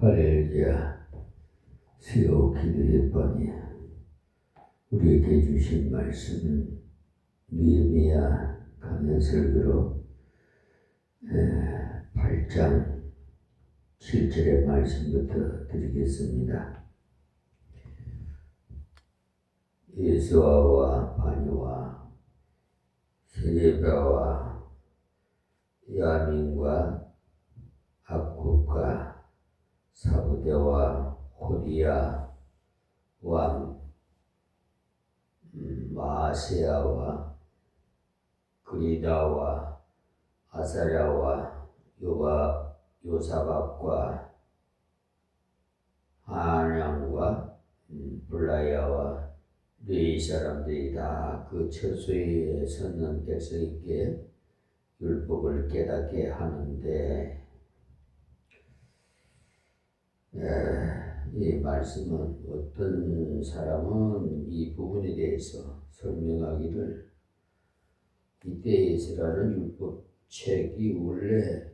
할렐루야. 수요 기도의 밤에 우리에게 주신 말씀은 느헤미야 강해설교로 8장 7절의 말씀부터 드리겠습니다. 예수아와 바니와 세레바와 야민과 악국과 사부대와 호디야 왕 마아세야와 그리다와 아사랴와 요사박과 하냘과 블라야와 이 사람들이 다 그 처소에 섰는 백성에게 율법을 깨닫게 하는데, 이 말씀은 어떤 사람은 이 부분에 대해서 설명하기를, 이때 이스라엘은 율법책이 원래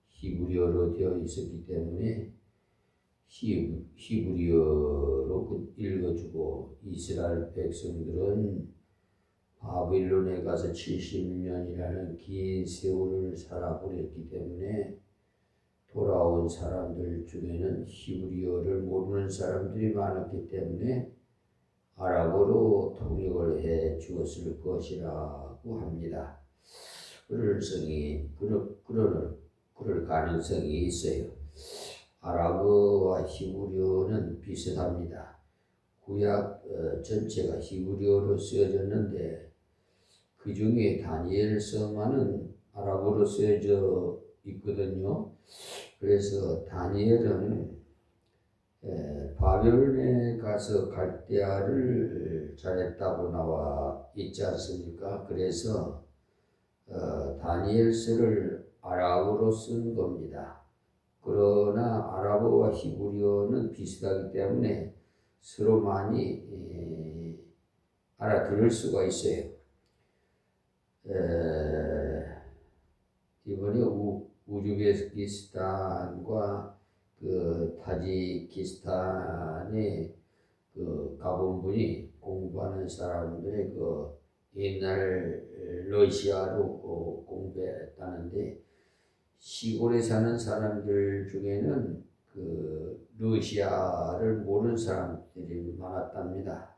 히브리어로 되어 있었기 때문에 히브리어로 읽어주고, 이스라엘 백성들은 바빌론에 가서 70년이라는 긴 세월을 살아보냈기 때문에 돌아온 사람들 중에는 히브리어를 모르는 사람들이 많았기 때문에 아랍어로 통역을 해 주었을 것이라고 합니다. 그럴 가능성이 있어요. 아랍어와 히브리어는 비슷합니다. 구약 전체가 히브리어로 쓰여졌는데, 그 중에 다니엘서만은 아랍어로 쓰여져 있거든요. 그래서 다니엘은 바벨론에 가서 갈대아를 잘했다고 나와 있지 않습니까? 그래서 다니엘서를 아랍어로 쓴 겁니다. 그러나 아랍어와 히브리어는 비슷하기 때문에 서로 많이 알아들을 수가 있어요. 이번에 우즈베키스탄과 그 타지키스탄에 그 가본 분이 공부하는 사람들의 그 옛날 러시아로 공부했다는데, 시골에 사는 사람들 중에는 그 러시아를 모르는 사람들이 많았답니다.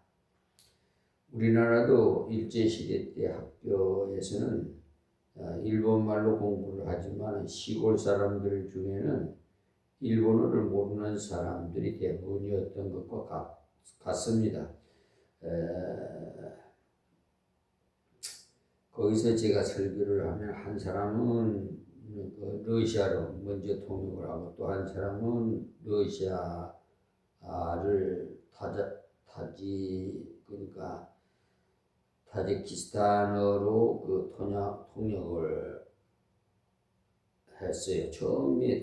우리나라도 일제시대 때 학교에서는 일본말로 공부를 하지만 시골 사람들 중에는 일본어를 모르는 사람들이 대부분이었던 것과 같습니다. 거기서 제가 설교를 하면 한 사람은 러시아로 먼저 통역을 하고, 또 한 사람은 러시아를 타지키스탄어로 그 통역을 했어요. 처음에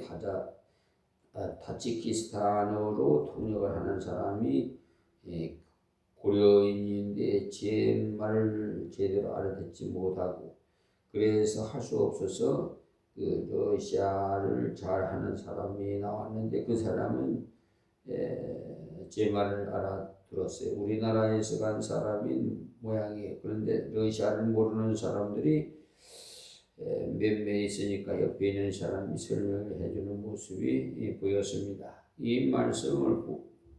타지키스탄어로 통역을 하는 사람이 고려인인데 제 말을 제대로 알아듣지 못하고, 그래서 할 수 없어서 그 러시아를 잘하는 사람이 나왔는데, 그 사람은 제 말을 알아들었어요. 우리나라에서 간 사람인 모양이에요. 그런데 러시아를 모르는 사람들이 몇 명 있으니까 옆에 있는 사람이 설명을 해주는 모습이 보였습니다. 이 말씀을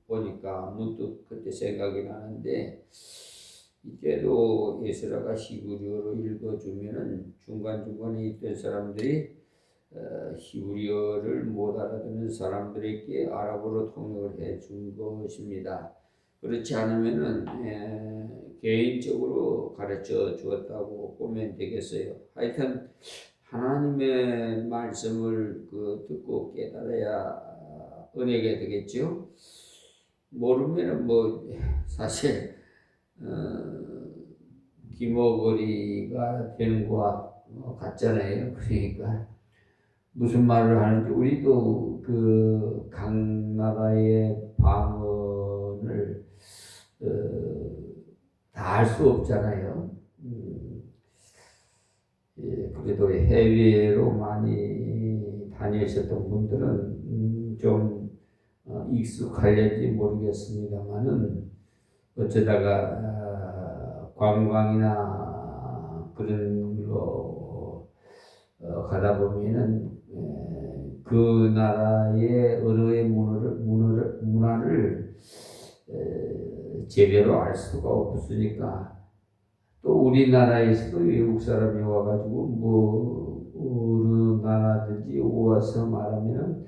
보니까 문득 그때 생각이 나는데, 이때도 예수라가 히브리어로 읽어주면은 중간중간에 있던 사람들이 히브리어를 못 알아듣는 사람들에게 아랍어로 통역을 해 준 것입니다. 그렇지 않으면은 개인적으로 가르쳐 주었다고 보면 되겠어요. 하여튼 하나님의 말씀을 듣고 깨달아야 은혜가 되겠죠. 모르면은 사실 기모거리가 되는 것 같잖아요. 그러니까 무슨 말을 하는지, 우리도 그 각 나라의 방언을 다 알 수 없잖아요. 그래도 해외로 많이 다니셨던 분들은 좀 익숙할지 모르겠습니다만은 어쩌다가 관광이나 그런 걸로 가다 보면은 그 나라의 언어의 문화를 제대로 알 수가 없으니까 또 우리나라에서도 외국 사람이 와가지고 뭐 어느 나라든지 와서 말하면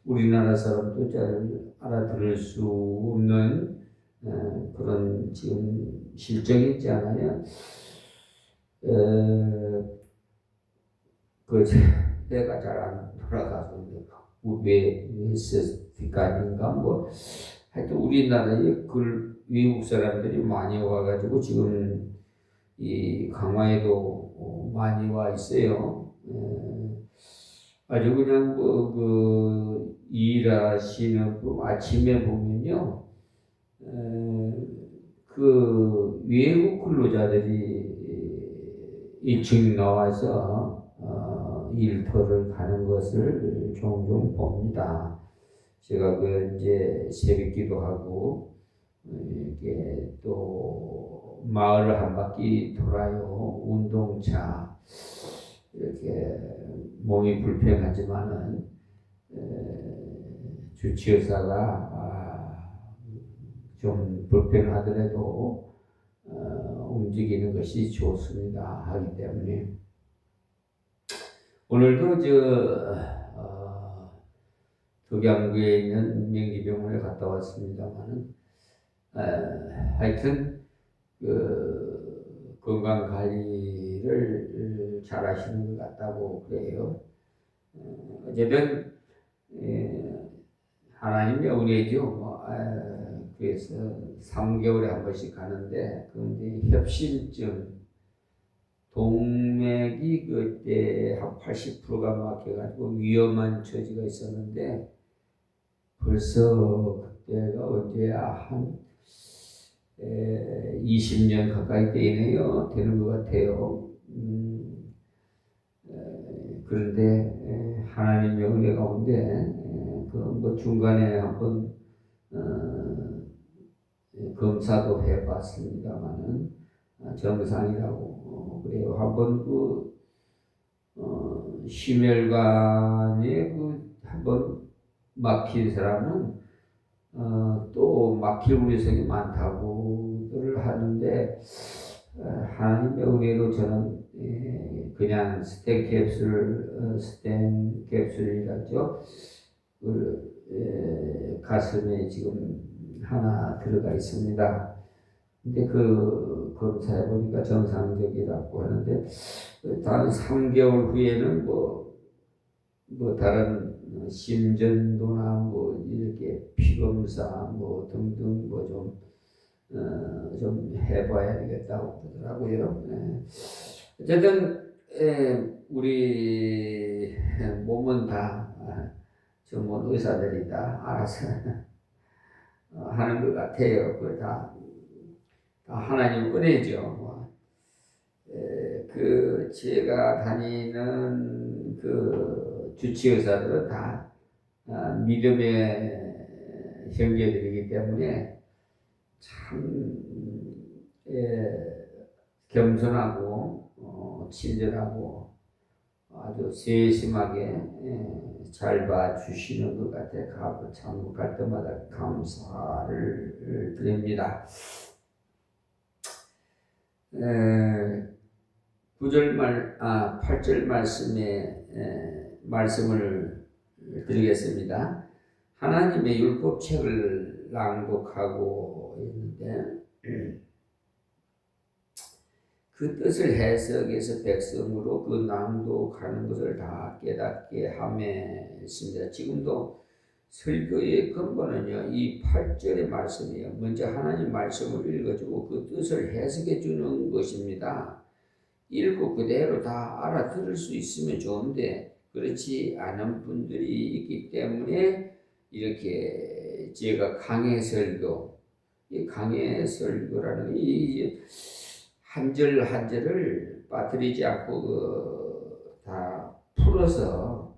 우리나라 사람도 잘 알아들을 수 없는 그런 지금 실정이 있지 않아요? 그 내가 잘 안 돌아가서 웨스티간인가 뭐 하여튼 우리나라에 그 외국 사람들이 많이 와가지고 지금 이 강화에도 많이 와 있어요. 아주 그냥 그 일하시는 아침에 보면요, 그 외국 근로자들이 일찍 나와서 일터를 가는 것을 종종 봅니다. 제가 그 이제 새벽기도 하고 이렇게 또 마을을 한 바퀴 돌아요. 운동차 이렇게 몸이 불편하지만은 주치의사가 좀 불편하더라도 움직이는 것이 좋습니다. 하기 때문에 오늘도 덕양구에 있는 명기병원에 갔다 왔습니다만은 하여튼 그 건강 관리를 잘 하시는 것 같다고 그래요. 어쨌든 하나님의 은혜죠. 그래서 3개월에 한 번씩 가는데 그런데 협심증 동맥이 그때 한 80%가 막혀가지고 위험한 처지가 있었는데 벌써 그때가 언제야 한 20년 가까이 되는 것 같아요. 그런데 하나님의 은혜 가운데 그 중간에 한번 검사도 해봤습니다만은 정상이라고 그래요. 한번 심혈관에 한번 막힌 사람은 또 막힐 우려성이 많다고들 하는데 하나님의 은혜로 저는 그냥 스텐 캡슐이라죠. 가슴에 지금 하나 들어가 있습니다. 근데 그 검사해 보니까 정상적이라고 하는데 다음 3개월 후에는 뭐 다른 심전도나 뭐 이렇게 피검사 뭐 등등 뭐 좀 해봐야 되겠다고 그러더라고요. 어쨌든 우리 몸은 다 전문 의사들이 다 알아서 하는 것 같아요. 그 다 하나님 은혜죠. 그 제가 다니는 그 주치의사들은 다 믿음의 형제들이기 때문에 참 겸손하고 친절하고 아주 세심하게 잘 봐주시는 것 같아. 참 갈 때마다 감사를 드립니다. 8절 말씀을 드리겠습니다. 하나님의 율법책을 낭독하고 있는데 그 뜻을 해석해서 백성으로 그 낭독하는 것을 다 깨닫게 함했습니다. 지금도 설교의 근본은요, 이 8절의 말씀이에요. 먼저 하나님 말씀을 읽어주고 그 뜻을 해석해 주는 것입니다. 읽고 그대로 다 알아들을 수 있으면 좋은데 그렇지 않은 분들이 있기 때문에 이렇게 제가 강해 설교, 이 강해 설교라는 이 한 절 한 절을 빠뜨리지 않고 다 풀어서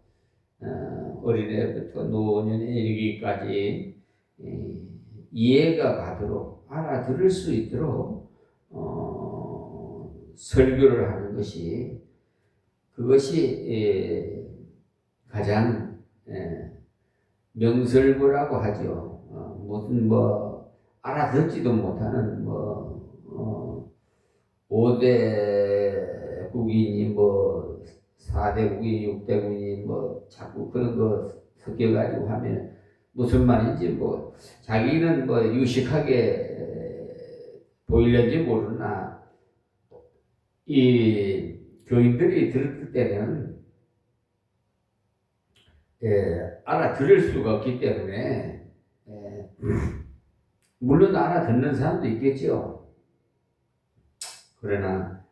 어린애부터 노년에 이르기까지 이해가 가도록 알아들을 수 있도록 설교를 하는 것이 그것이 가장 명설보라고 하죠. 무슨 알아듣지도 못하는 5대 국인이 4대 국인, 6대 국인이 자꾸 그런 거 섞여가지고 하면 무슨 말인지 자기는 유식하게 보이려지 모르나 이 교인들이 들을 때는 알아들을 수가 없기 때문에 물론 알아듣는 사람도 있겠죠. 그러나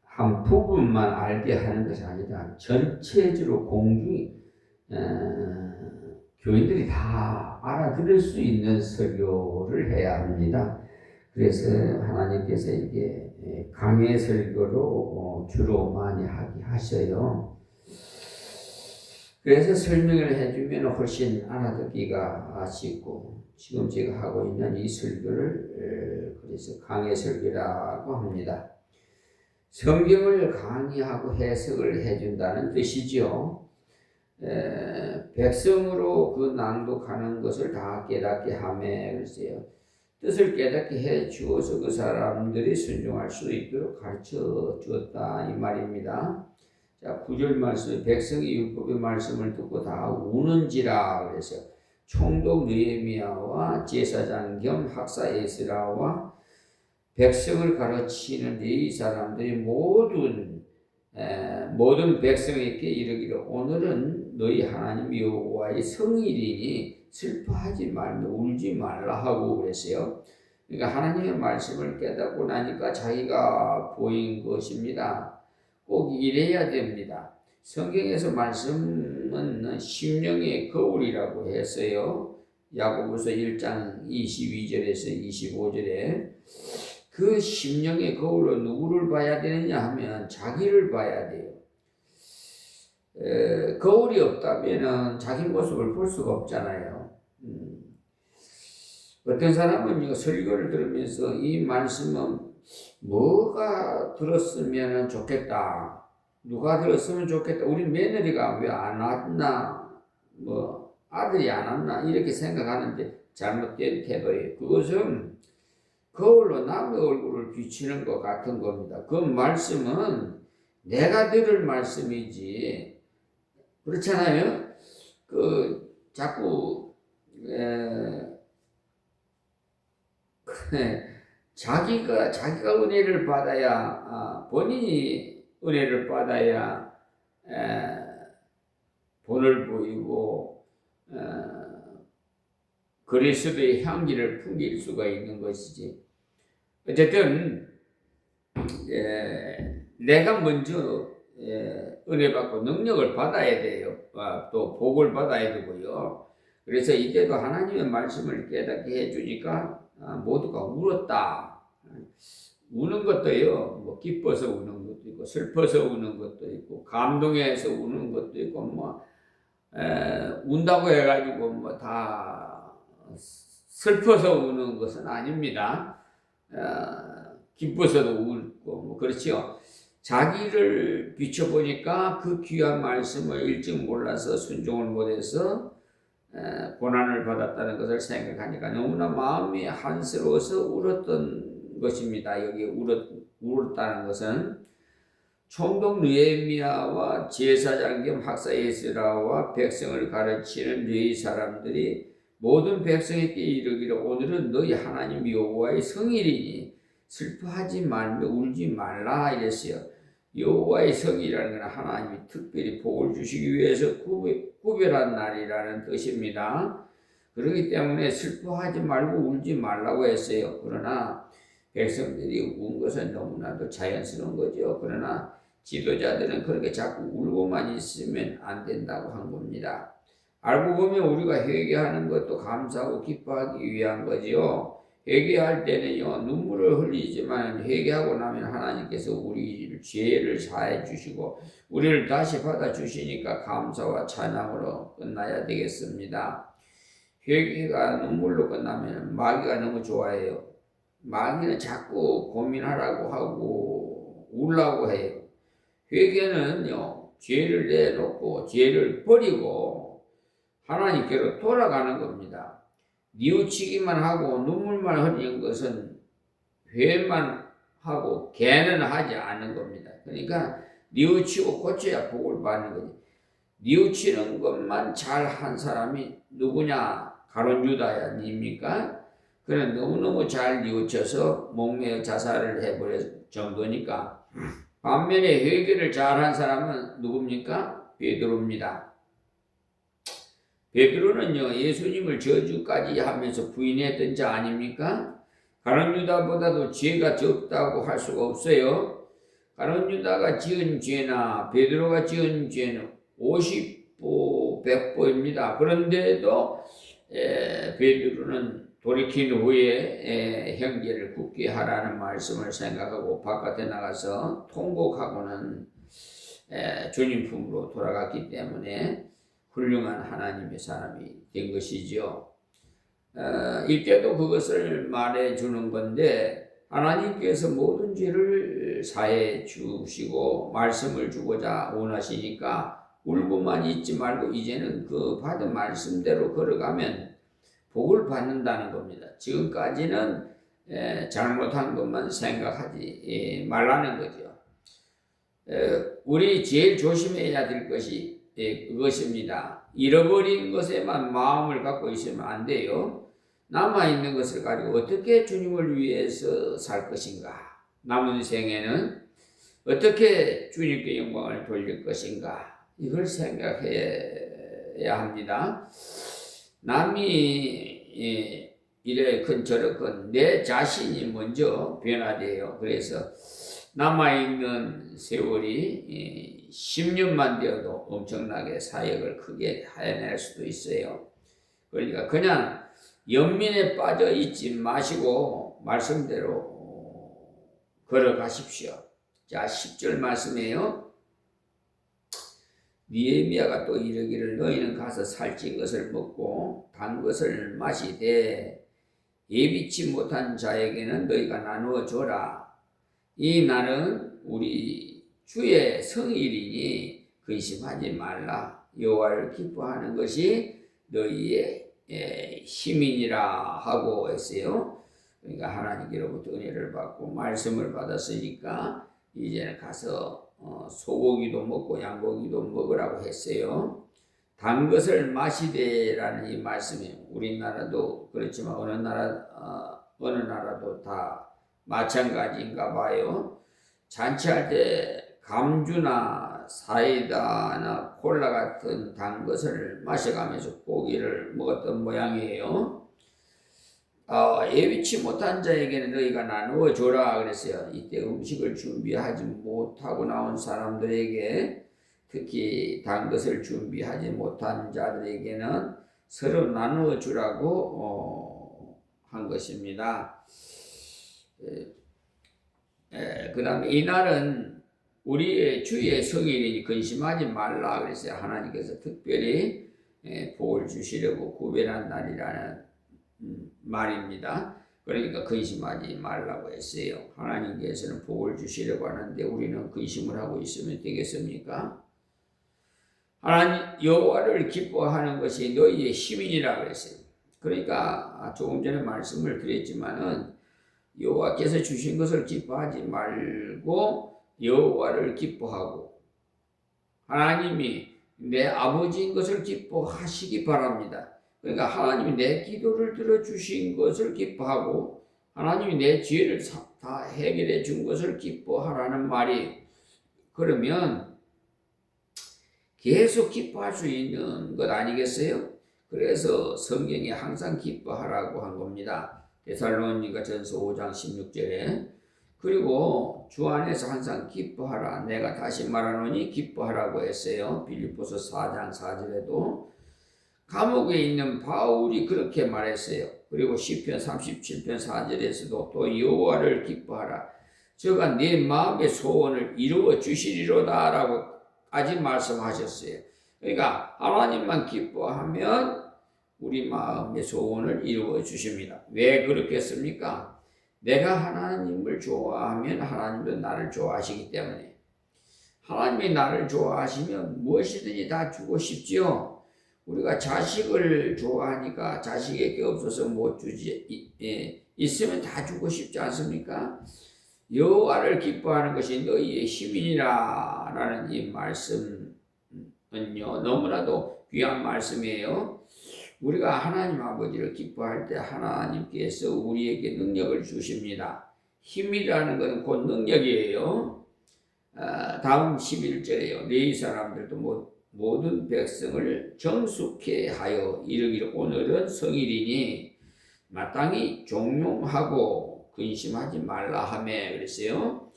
한 부분만 알게 하는 것이 아니라 전체적으로 공중이 교인들이 다 알아들을 수 있는 설교를 해야 합니다. 그래서 하나님께서 이렇게 강해 설교로 주로 많이 하셔요. 그래서 설명을 해주면 훨씬 알아듣기가 쉽고 지금 제가 하고 있는 이 설교를 그래서 강해 설교라고 합니다. 성경을 강의하고 해석을 해준다는 뜻이죠. 백성으로 그 낭독하는 것을 다 깨닫게 하매 글쎄요. 뜻을 깨닫게 해 주어서 그 사람들이 순종할 수 있도록 가르쳐 주었다 이 말입니다. 자, 9절 말씀, 백성이 율법의 말씀을 듣고 다 우는지라 그래서 총독 느헤미야와 제사장 겸 학사 에스라와 백성을 가르치는 이 사람들이 모든 백성에게 이르기를 오늘은 너희 하나님 여호와의 성일이니 슬퍼하지 말며 울지 말라 하고 그랬어요. 그러니까 하나님의 말씀을 깨닫고 나니까 자기가 보인 것입니다. 꼭 이래야 됩니다. 성경에서 말씀은 심령의 거울이라고 했어요. 야고보서 1장 22절에서 25절에 그 심령의 거울로 누구를 봐야 되느냐 하면 자기를 봐야 돼요. 거울이 없다면 자기 모습을 볼 수가 없잖아요. 어떤 사람은 설교를 들으면서 이 말씀은 뭐가 들었으면 좋겠다. 누가 들었으면 좋겠다. 우리 며느리가 왜 안 왔나? 아들이 안 왔나? 이렇게 생각하는데 잘못된 태도예요. 그것은 거울로 남의 얼굴을 비추는 것 같은 겁니다. 그 말씀은 내가 들을 말씀이지. 그렇잖아요? 자꾸, 자기가 은혜를 받아야, 본인이 은혜를 받아야, 본을 보이고, 그리스도의 향기를 풍길 수가 있는 것이지. 어쨌든 내가 먼저 은혜 받고 능력을 받아야 돼요. 또 복을 받아야 되고요. 그래서 이때도 하나님의 말씀을 깨닫게 해주니까 모두가 울었다. 우는 것도요. 기뻐서 우는 것도 있고 슬퍼서 우는 것도 있고 감동해서 우는 것도 있고 운다고 해가지고 다 슬퍼서 우는 것은 아닙니다. 기뻐서도 울고 그렇지요. 자기를 비춰보니까 그 귀한 말씀을 일찍 몰라서 순종을 못해서 고난을 받았다는 것을 생각하니까 너무나 마음이 한스러워서 울었던 것입니다. 여기 울었다는 것은 총독 느헤미야와 제사장 겸 학사 에스라와 백성을 가르치는 너희 사람들이 모든 백성에게 이르기를 오늘은 너희 하나님 여호와의 성일이니 슬퍼하지 말며 울지 말라 이랬어요. 여호와의 성일이라는 건 하나님이 특별히 복을 주시기 위해서 구별한 날이라는 뜻입니다. 그렇기 때문에 슬퍼하지 말고 울지 말라고 했어요. 그러나 백성들이 운 것은 너무나도 자연스러운 거죠. 그러나 지도자들은 그렇게 자꾸 울고만 있으면 안 된다고 한 겁니다. 알고 보면 우리가 회개하는 것도 감사하고 기뻐하기 위한 거지요. 회개할 때는요, 눈물을 흘리지만 회개하고 나면 하나님께서 우리 죄를 사해 주시고 우리를 다시 받아 주시니까 감사와 찬양으로 끝나야 되겠습니다. 회개가 눈물로 끝나면 마귀가 너무 좋아해요. 마귀는 자꾸 고민하라고 하고 울라고 해요. 회개는요, 죄를 내놓고 죄를 버리고 하나님께로 돌아가는 겁니다. 뉘우치기만 하고 눈물만 흘리는 것은 회만 하고 개는 하지 않는 겁니다. 그러니까 뉘우치고 고쳐야 복을 받는 거지. 뉘우치는 것만 잘한 사람이 누구냐? 가룟 유다 아닙니까? 그는 너무너무 잘 뉘우쳐서 목매어 자살을 해버릴 정도니까. 반면에 회개를 잘한 사람은 누굽니까? 베드로입니다. 베드로는요, 예수님을 저주까지 하면서 부인했던 자 아닙니까? 가룟 유다보다도 죄가 적다고 할 수가 없어요. 가룟 유다가 지은 죄나 베드로가 지은 죄는 50보 100보입니다. 그런데도 베드로는 돌이킨 후에 형제를 굳게 하라는 말씀을 생각하고 바깥에 나가서 통곡하고는 주님 품으로 돌아갔기 때문에 훌륭한 하나님의 사람이 된 것이죠. 이때도 그것을 말해 주는 건데 하나님께서 모든 죄를 사해 주시고 말씀을 주고자 원하시니까 울고만 있지 말고 이제는 그 받은 말씀대로 걸어가면 복을 받는다는 겁니다. 지금까지는 잘못한 것만 생각하지 말라는 거죠. 우리 제일 조심해야 될 것이 그것입니다. 잃어버린 것에만 마음을 갖고 있으면 안 돼요. 남아있는 것을 가지고 어떻게 주님을 위해서 살 것인가? 남은 생에는 어떻게 주님께 영광을 돌릴 것인가? 이걸 생각해야 합니다. 남이 이래 큰 저래 큰 내 자신이 먼저 변화돼요. 그래서 남아있는 세월이 10년만 되어도 엄청나게 사역을 크게 해낼 수도 있어요. 그러니까 그냥 연민에 빠져 있지 마시고 말씀대로 걸어가십시오. 자, 10절 말씀이에요. 느헤미야가 또 이르기를 너희는 가서 살찐 것을 먹고 단 것을 마시되 예비치 못한 자에게는 너희가 나누어 줘라. 이 날은 우리 주의 성일이니 근심하지 말라. 여호와를 기뻐하는 것이 너희의 힘이니라 하고 했어요. 그러니까 하나님께로부터 은혜를 받고 말씀을 받았으니까 이제는 가서 소고기도 먹고 양고기도 먹으라고 했어요. 단 것을 마시되라는 이 말씀이 우리나라도 그렇지만 어느 나라도 다 마찬가지인가 봐요. 잔치할 때 감주나 사이다나 콜라 같은 단 것을 마셔가면서 고기를 먹었던 모양이에요. 예비치 못한 자에게는 너희가 나누어 줘라 그랬어요. 이때 음식을 준비하지 못하고 나온 사람들에게 특히 단 것을 준비하지 못한 자들에게는 서로 나누어 주라고 한 것입니다. 그 다음에 이날은 우리의 주의 성일이니 근심하지 말라 그랬어요. 하나님께서 특별히 복을 주시려고 구별한 날이라는 말입니다. 그러니까 근심하지 말라고 했어요. 하나님께서는 복을 주시려고 하는데 우리는 근심을 하고 있으면 되겠습니까? 하나님 여호와를 기뻐하는 것이 너희의 힘이니라 그랬어요. 그러니까 조금 전에 말씀을 드렸지만은 여호와께서 주신 것을 기뻐하지 말고 여호와를 기뻐하고 하나님이 내 아버지인 것을 기뻐하시기 바랍니다. 그러니까 하나님이 내 기도를 들어주신 것을 기뻐하고 하나님이 내 죄를 다 해결해 준 것을 기뻐하라는 말이 그러면 계속 기뻐할 수 있는 것 아니겠어요? 그래서 성경에 항상 기뻐하라고 한 겁니다. 데살로니가 전서 5장 16절에 그리고 주 안에서 항상 기뻐하라. 내가 다시 말하노니 기뻐하라고 했어요. 빌립보서 4장 4절에도 감옥에 있는 바울이 그렇게 말했어요. 그리고 시편 37편 4절에서도 또 여호와를 기뻐하라. 저가 내 마음의 소원을 이루어 주시리로다라고까지 말씀하셨어요. 그러니까 하나님만 기뻐하면 우리 마음의 소원을 이루어 주십니다. 왜 그렇겠습니까? 내가 하나님을 좋아하면 하나님도 나를 좋아하시기 때문에, 하나님이 나를 좋아하시면 무엇이든지 다 주고 싶지요. 우리가 자식을 좋아하니까 자식에게 없어서 못 주지, 있으면 다 주고 싶지 않습니까? 여호와를 기뻐하는 것이 너희의 힘이니라 라는 이 말씀은요 너무나도 귀한 말씀이에요. 우리가 하나님 아버지를 기뻐할 때 하나님께서 우리에게 능력을 주십니다. 힘이라는 것은 곧 능력이에요. 다음 11절에요. 너희 사람들도 모든 백성을 정숙해 하여 이르기를 오늘은 성일이니 마땅히 종용하고 근심하지 말라 하매 그랬어요.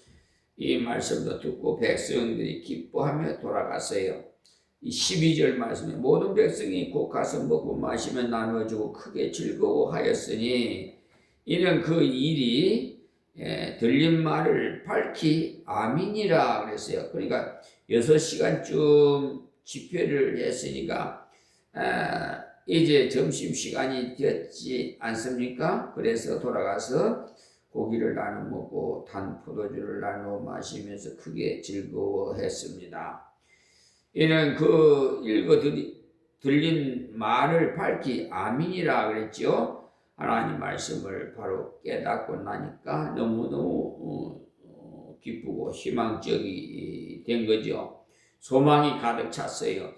이 말씀도 듣고 백성들이 기뻐하며 돌아갔어요. 이 12절 말씀에 모든 백성이 곧 가서 먹고 마시며 나눠주고 크게 즐거워하였으니 이는 그 일이 들린 말을 밝히 아민이라 그랬어요. 그러니까 6시간쯤 집회를 했으니까 이제 점심시간이 되었지 않습니까? 그래서 돌아가서 고기를 나눠 먹고 단 포도주를 나눠 마시면서 크게 즐거워했습니다. 이는 그 들린 말을 밝히 아민이라 그랬죠. 하나님 말씀을 바로 깨닫고 나니까 너무너무 기쁘고 희망적이 된 거죠. 소망이 가득 찼어요.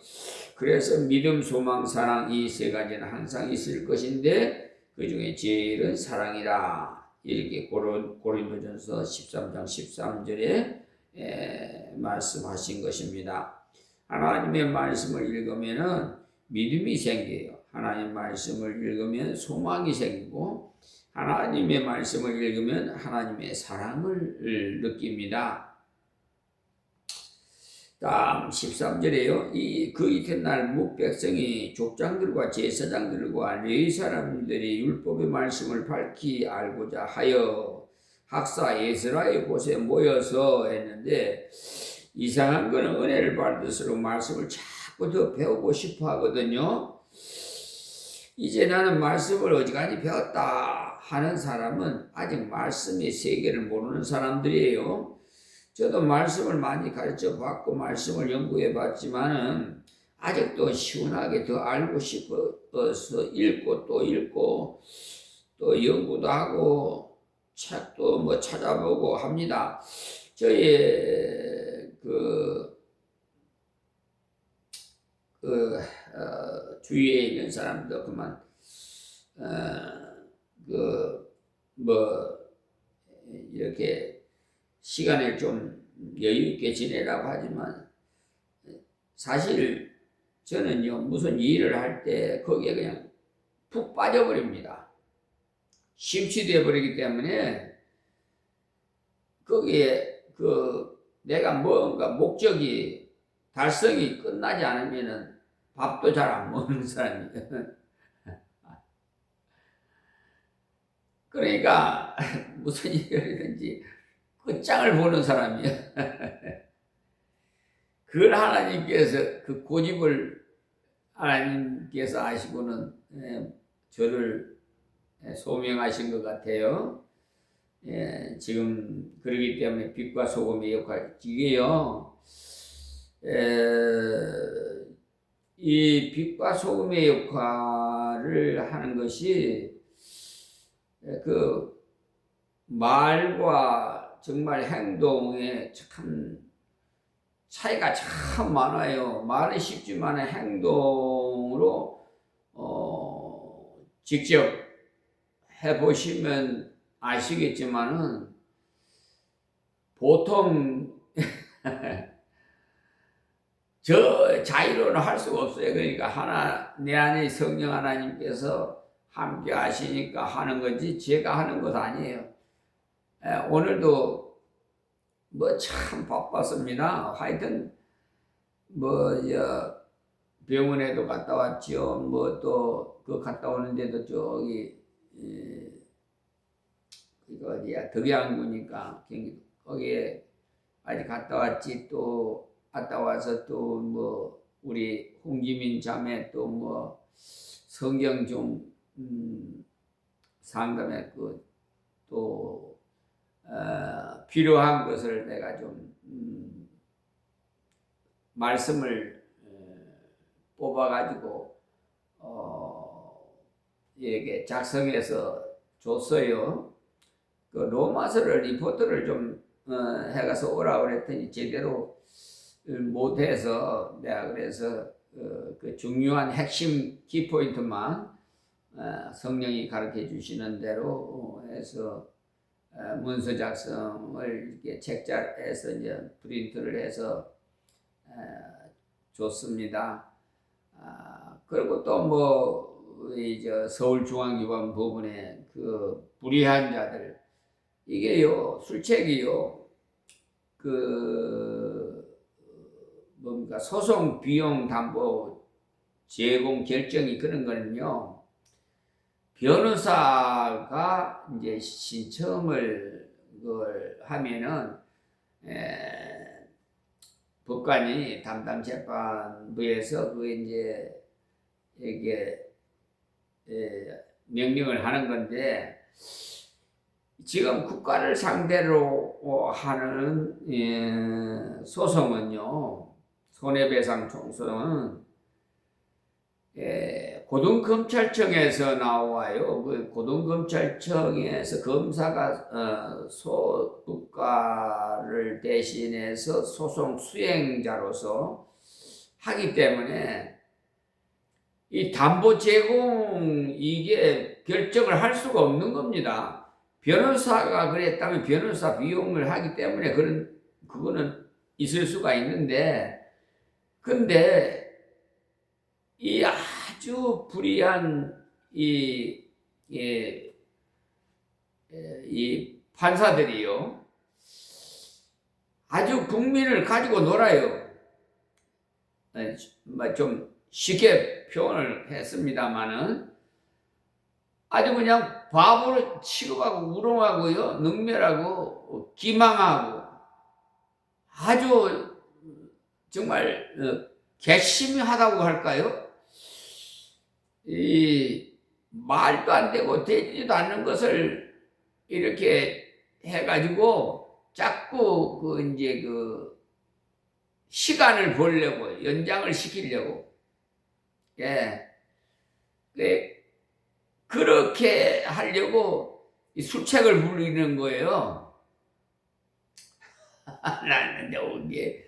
그래서 믿음, 소망, 사랑 이 세 가지는 항상 있을 것인데 그 중에 제일은 사랑이라. 이렇게 고린도전서 13장 13절에 말씀하신 것입니다. 하나님의 말씀을 읽으면은 믿음이 생겨요. 하나님 말씀을 읽으면 소망이 생기고 하나님의 말씀을 읽으면 하나님의 사랑을 느낍니다. 다음 13절에요. 그 이튿날 뭇백성이 족장들과 제사장들과 레위 사람들이 율법의 말씀을 밝히 알고자 하여 학사 에스라의 곳에 모여서 했는데 이상한 거는 은혜를 받을수록 말씀을 자꾸 더 배우고 싶어 하거든요. 이제 나는 말씀을 어지간히 배웠다 하는 사람은 아직 말씀의 세계를 모르는 사람들이에요. 저도 말씀을 많이 가르쳐 봤고 말씀을 연구해 봤지만은 아직도 시원하게 더 알고 싶어서 읽고 또 연구도 하고 책도 찾아보고 합니다. 저의 주위에 있는 사람도 그만 이렇게 시간을 좀 여유 있게 지내라고 하지만 사실 저는요 무슨 일을 할 때 거기에 그냥 푹 빠져버립니다. 심취되어 버리기 때문에 거기에 내가 뭔가 목적이 달성이 끝나지 않으면은 밥도 잘 안 먹는 사람이에요. 그러니까 무슨 일을 하든지 끝장을 보는 사람이에요. 그걸 하나님께서 그 고집을 하나님께서 아시고는 저를 소명하신 것 같아요. 지금 그러기 때문에 빛과 소금의 역할 이게요. 이 빛과 소금의 역할을 하는 것이 그 말과 정말 행동에 참 차이가 참 많아요. 말은 쉽지만 행동으로 직접 해보시면 아시겠지만은 보통 저 자유로는 할 수가 없어요. 그러니까 내 안에 성령 하나님께서 함께 하시니까 하는 거지 제가 하는 것 아니에요. 오늘도 참 바빴습니다. 하여튼 병원에도 갔다 왔지요. 뭐 또 그 갔다 오는데도 저기 이거 어디야 덕양구니까 경기도 거기에 아직 갔다 왔지. 또 갔다 와서 또 뭐 우리 홍지민 자매 또 뭐 성경 좀 상담했고 또 필요한 것을 내가 좀 말씀을 뽑아가지고 이게 작성해서 줬어요. 그 로마서를 리포트를 좀 해가서 오라 그랬더니 제대로 못해서 내가 그래서 그 중요한 핵심 키포인트만 성령이 가르쳐 주시는 대로 해서 문서 작성을 이렇게 책자에서 이제 프린트를 해서 줬습니다. 그리고 또 뭐 이제 서울중앙지법 부분에 그 불의한 자들 이게요 술책이요 그 뭔가 소송 비용 담보 제공 결정이 그런 거는요 변호사가 이제 신청을 그걸 하면은 법관이 담당 재판부에서 그 이제 이게 명령을 하는 건데 지금 국가를 상대로 하는 소송은요 손해배상 총수는 고등검찰청에서 나와요. 그 고등검찰청에서 검사가 국가를 대신해서 소송 수행자로서 하기 때문에 이 담보 제공 이게 결정을 할 수가 없는 겁니다. 변호사가 그랬다면 변호사 비용을 하기 때문에 그거는 있을 수가 있는데 근데 이 아주 불의한 이 판사들이요 아주 국민을 가지고 놀아요. 좀 쉽게 표현을 했습니다마는 아주 그냥 바보로 취급하고 우롱하고요 능멸하고 기망하고 아주 정말 괘씸하다고 할까요? 이 말도 안 되고 되지도 않는 것을 이렇게 해가지고 자꾸 그 이제 그 시간을 벌려고 연장을 시키려고 그렇게 하려고 이 술책을 부리는 거예요. 나는 이게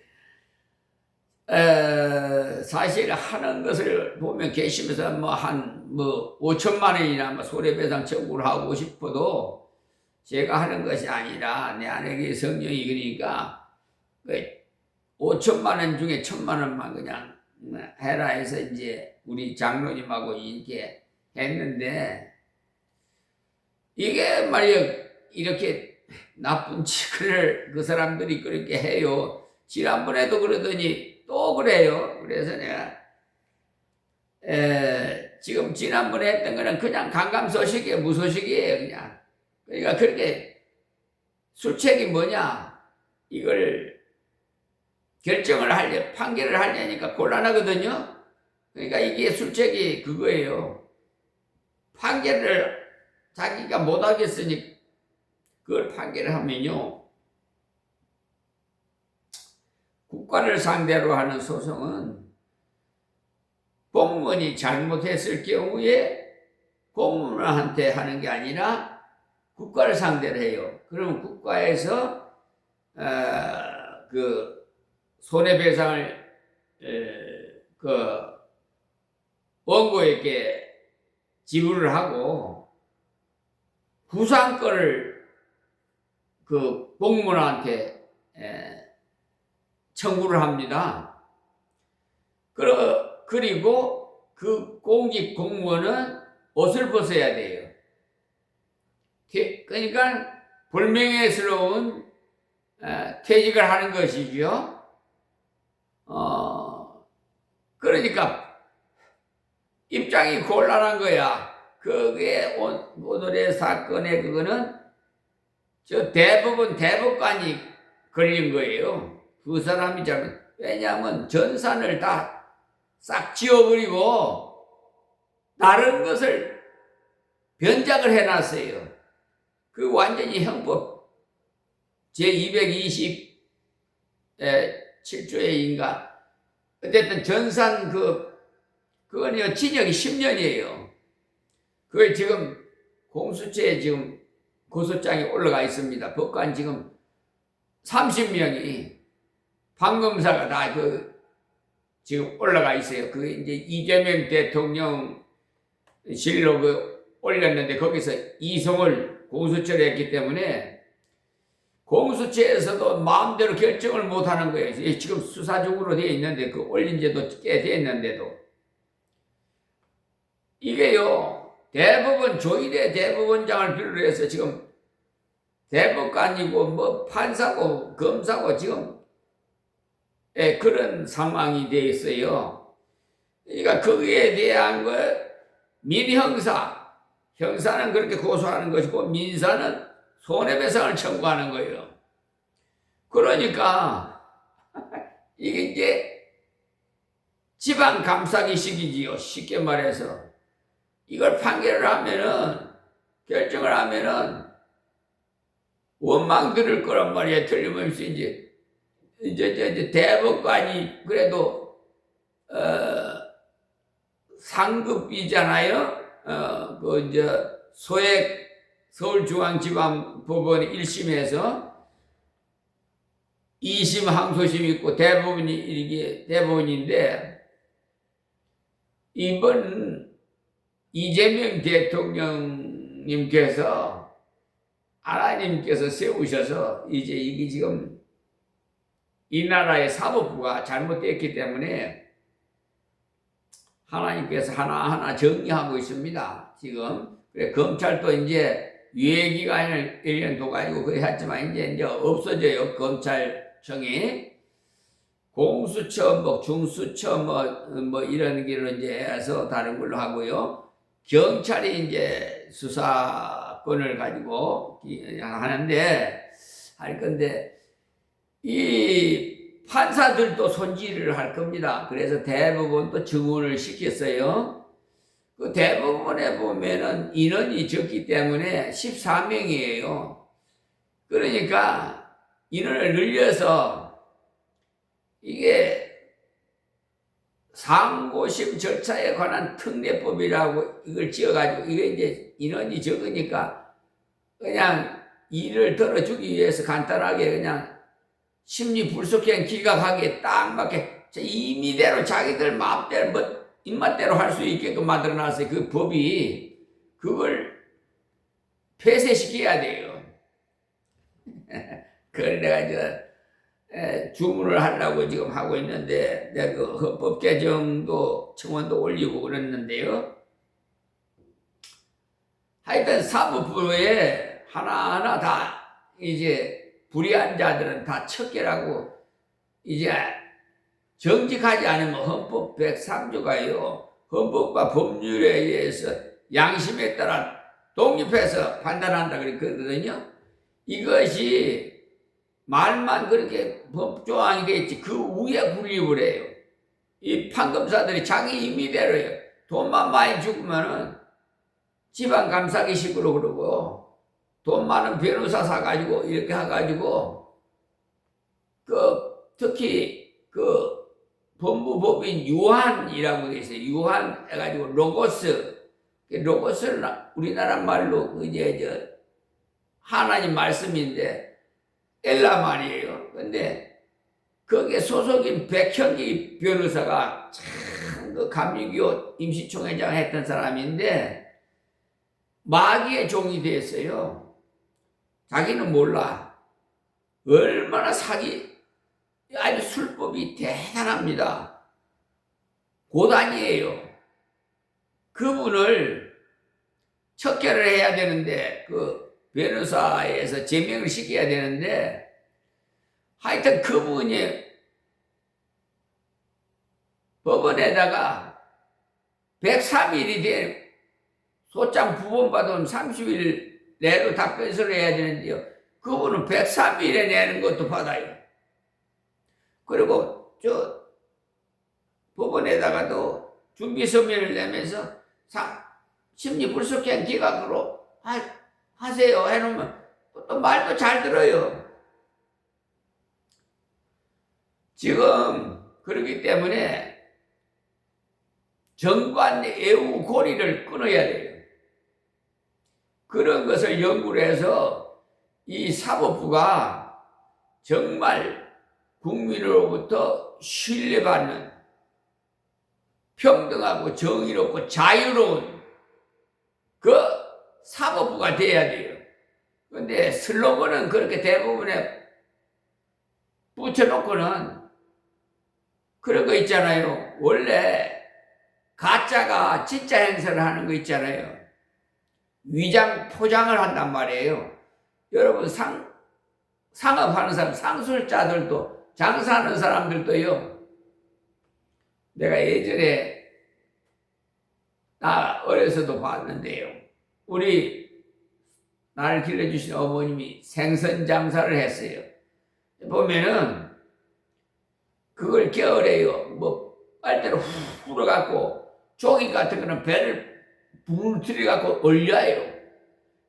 사실 하는 것을 보면 계시면서 한 5천만 원이나 손해배상 청구를 하고 싶어도 제가 하는 것이 아니라 내 안에 성령이 그러니까 5천만 원 중에 1,000만 원만 그냥 해라 해서 이제 우리 장로님하고 이렇게 했는데 이게 말이야 이렇게 나쁜 짓을 그 사람들이 그렇게 해요. 지난번에도 그러더니 또 그래요. 그래서 내가 지금 지난번에 했던 거는 그냥 강감소식이에요. 무소식이에요. 그냥. 그러니까 그렇게 술책이 뭐냐 이걸 결정을 하려 판결을 하려니까 곤란하거든요. 그러니까 이게 술책이 그거예요. 판결을 자기가 못하겠으니 그걸 판결을 하면요 국가를 상대로 하는 소송은 공무원이 잘못했을 경우에 공무원한테 하는 게 아니라 국가를 상대로 해요. 그러면 국가에서 그 손해배상을 그 원고에게 지불을 하고 구상권을 그 공무원한테 청구를 합니다. 그리고 그 공직 공무원은 옷을 벗어야 돼요. 그러니까 불명예스러운 퇴직을 하는 것이죠. 그러니까 입장이 곤란한 거야. 그게 오늘의 사건의 그거는 저 대법관이 걸린 거예요. 그 사람이 잘못. 왜냐하면 전산을 다 싹 지워버리고 다른 것을 변작을 해놨어요. 그 완전히 형법 제227조에인가 어쨌든 전산 그거는요 징역이 10년이에요. 그걸 지금 공수처에 지금 고소장이 올라가 있습니다. 법관 지금 30명이 판검사가 다 지금 올라가 있어요. 그 이제 이재명 대통령실로 올렸는데 거기서 이송을 공수처로 했기 때문에 공수처에서도 마음대로 결정을 못 하는 거예요. 지금 수사 중으로 되어 있는데 그 올린 지도 꽤 됐는데도 이게요 대법원 조희대 대법원장을 비롯해서 지금 대법관이고 뭐 판사고 검사고 지금 그런 상황이 되어 있어요. 그러니까 거기에 대한 형사는 그렇게 고소하는 것이고 민사는 손해배상을 청구하는 거예요. 그러니까 이게 이제 지방 감싸기식이지요. 쉽게 말해서 이걸 결정을 하면은 원망 들을 거란 말이야. 틀림없이 이제 대법관이 그래도 상급이잖아요. 이제 소액 서울중앙지방법원 1심에서 2심 항소심 있고 이게 대법원인데 이번 이재명 대통령님께서 하나님께서 세우셔서 이제 이게 지금 이 나라의 사법부가 잘못됐기 때문에 하나님께서 하나하나 정리하고 있습니다. 지금 그래 검찰도 이제 유예기간을 1년 더 가지고 그래 했지만 이제 없어져요. 검찰청이 공수처 중수처 이런 길로 이제 해서 다른 걸로 하고요. 경찰이 이제 수사권을 가지고 하는데 할 건데 이 판사들도 손질을 할 겁니다. 그래서 대법원도 증언을 시켰어요. 그 대법원에 보면은 인원이 적기 때문에 14명이에요. 그러니까 인원을 늘려서 이게 상고심 절차에 관한 특례법이라고 이걸 지어가지고 이게 이제 인원이 적으니까 그냥 일을 덜어주기 위해서 간단하게 그냥 심리불속행 기각하기에 딱 맞게 임의대로 자기들 마음대로 입맛대로 할 수 있게끔 만들어놨어요. 그 법이 그걸 폐쇄시켜야 돼요. 그걸 내가 이제 주문을 하려고 지금 하고 있는데 내가 그 헌법 개정도 청원도 올리고 그랬는데요. 하여튼 사법부에 하나하나 다 이제 불의한 자들은 다 척결하고 이제 정직하지 않으면 헌법 103조가요. 헌법과 법률에 의해서 양심에 따라 독립해서 판단한다 그랬거든요. 이것이 말만 그렇게 법조항이 돼 있지 그 위에 군립을 해요. 이 판검사들이 자기 임의대로요. 돈만 많이 주면은 지방 감싸기식으로 그러고 돈 많은 변호사 사가지고 이렇게 해가지고 특히 법무법인 유한이라고 있어요. 유한 해가지고 로고스를 우리나라 말로 이제 하나님 말씀인데 엘라 말이에요. 근데 거기에 소속인 백현기 변호사가 참 감리교 임시총회장 했던 사람인데 마귀의 종이 됐어요. 자기는 몰라. 얼마나 아주 술법이 대단합니다. 고단이에요. 그분을 척결을 해야 되는데 변호사에서 제명을 시켜야 되는데 하여튼 그분이 법원에다가 103일이 된 소장 부본받은 30일 내로 답변서를 해야 되는데요. 그분은 103일에 내는 것도 받아요. 그리고 저 법원에다가도 준비서면을 내면서 심리불속행 기각으로 하세요 해놓으면 또 말도 잘 들어요. 지금 그렇기 때문에 정관 애우 고리를 끊어야 돼요. 그런 것을 연구를 해서 이 사법부가 정말 국민으로부터 신뢰받는 평등하고 정의롭고 자유로운 그 사법부가 돼야 돼요. 근데 슬로건은 그렇게 대부분에 붙여놓고는 그런 거 있잖아요. 원래 가짜가 진짜 행세를 하는 거 있잖아요. 위장 포장을 한단 말이에요. 여러분 상업하는 사람, 상술자들도 장사하는 사람들도요. 내가 예전에 나 어려서도 봤는데요. 우리 나를 길러주신 어머님이 생선 장사를 했어요. 보면은 그걸 겨울에요. 뭐 빨대로 훅 불어갖고 조기 같은 거는 배를 부르뜨려갖고 올려요.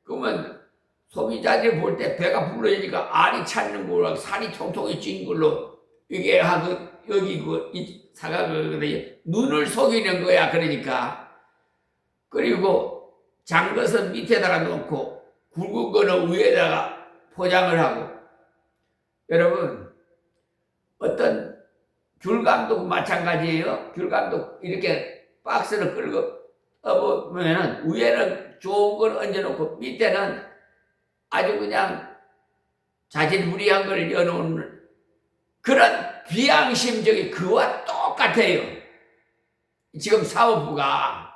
그러면 소비자들이 볼 때 배가 불러지니까 알이 찾는 걸로 살이 통통이 찐 걸로 이게 하고 여기 이 사각을 눈을 속이는 거야. 그러니까 그리고 장 것은 밑에다가 놓고 굵은 거는 위에다가 포장을 하고 여러분 어떤 귤감도 마찬가지예요. 귤감도 이렇게 박스를 끌고 보면은 위에는 좋은 걸 얹어놓고 밑에는 아주 그냥 자질구레한 걸 여놓은 그런 비양심적인 그와 똑같아요. 지금 사법부가.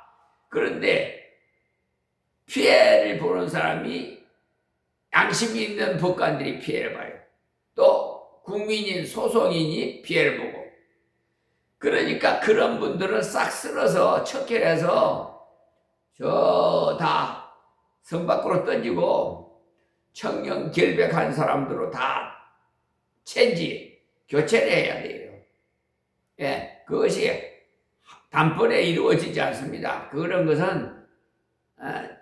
그런데 피해를 보는 사람이 양심이 있는 법관들이 피해를 봐요. 또 국민인 소송인이 피해를 보고. 그러니까 그런 분들은 싹 쓸어서 척결해서 저 다 성 밖으로 던지고 청년 결백한 사람들로 다 교체를 해야 돼요. 예, 그것이 단번에 이루어지지 않습니다. 그런 것은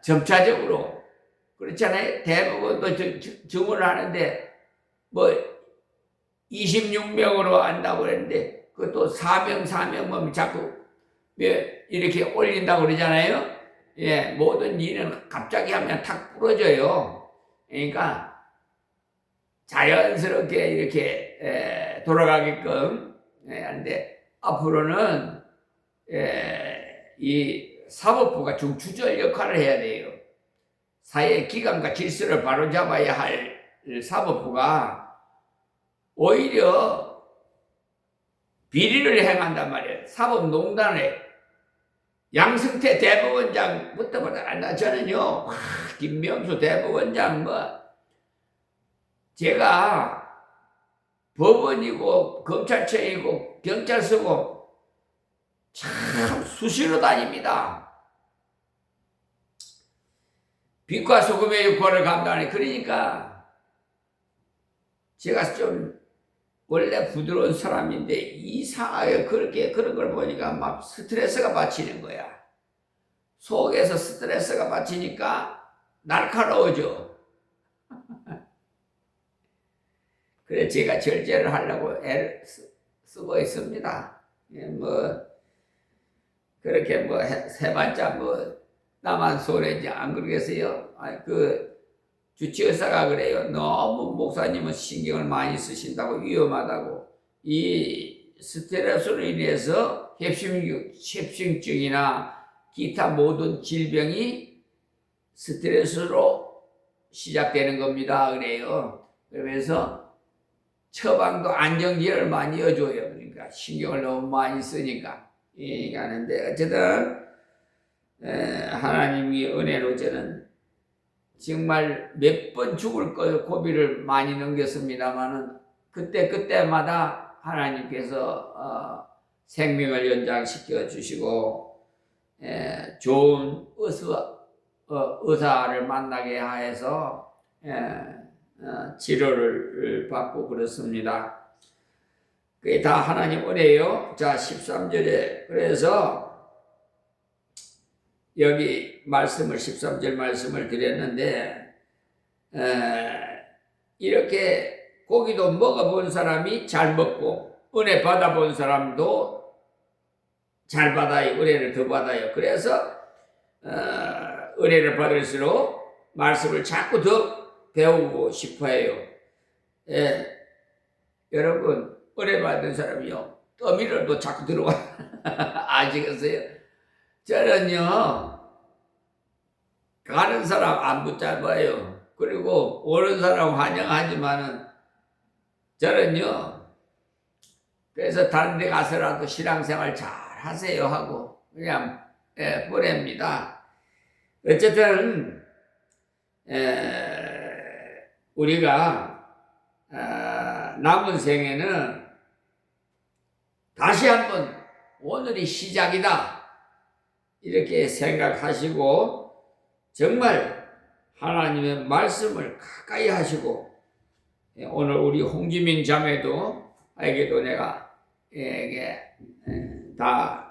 점차적으로 그렇잖아요. 대법원도 증언을 하는데 뭐 26명으로 한다고 그랬는데 그것도 4명 자꾸 이렇게 올린다고 그러잖아요. 예, 모든 일은 갑자기 하면 탁 부러져요. 그러니까 자연스럽게 이렇게 돌아가게끔 하는데 앞으로는 이 사법부가 중추적 역할을 해야 돼요. 사회 기관과 질서를 바로잡아야 할 사법부가 오히려 비리를 행한단 말이에요. 사법농단에 양승태 대법원장부터 저는요, 김명수 대법원장 제가 법원이고 검찰청이고 경찰서고 참 수시로 다닙니다. 빛과 소금의 역할을 감당하네. 그러니까 제가 좀 원래 부드러운 사람인데 이상하게 그런 걸 보니까 막 스트레스가 받치는 거야. 속에서 스트레스가 받치니까 날카로워져. 그래 제가 절제를 하려고 애를 쓰고 있습니다. 그렇게 해봤자 나만 손해지 안 그러겠어요? 주치의사가 그래요. 너무 목사님은 신경을 많이 쓰신다고 위험하다고. 이 스트레스로 인해서 협심증이나 기타 모든 질병이 스트레스로 시작되는 겁니다. 그래요. 그러면서 처방도 안정제를 많이 여줘요. 그러니까 신경을 너무 많이 쓰니까. 하는데 어쨌든 하나님의 은혜로 저는 정말 몇 번 죽을 거 고비를 많이 넘겼습니다만은 그때마다 하나님께서 생명을 연장시켜 주시고 좋은 의사를 만나게 해서 치료를 받고 그렇습니다. 그게 다 하나님 은혜요. 자, 13절에 그래서 여기 말씀을 13절 말씀을 드렸는데 이렇게 고기도 먹어본 사람이 잘 먹고 은혜 받아본 사람도 잘 받아요. 은혜를 더 받아요. 그래서 은혜를 받을수록 말씀을 자꾸 더 배우고 싶어해요. 여러분 은혜 받은 사람이요 떠밀어도 자꾸 들어와. 아시겠어요? 저는요 가는 사람 안 붙잡아요. 그리고 오는 사람 환영하지만은 저는요 그래서 다른 데 가서라도 신앙생활 잘 하세요 하고 그냥 보냅니다. 어쨌든 우리가 남은 생에는 다시 한번 오늘이 시작이다 이렇게 생각하시고 정말 하나님의 말씀을 가까이 하시고 오늘 우리 홍지민 자매도에게도 내가 다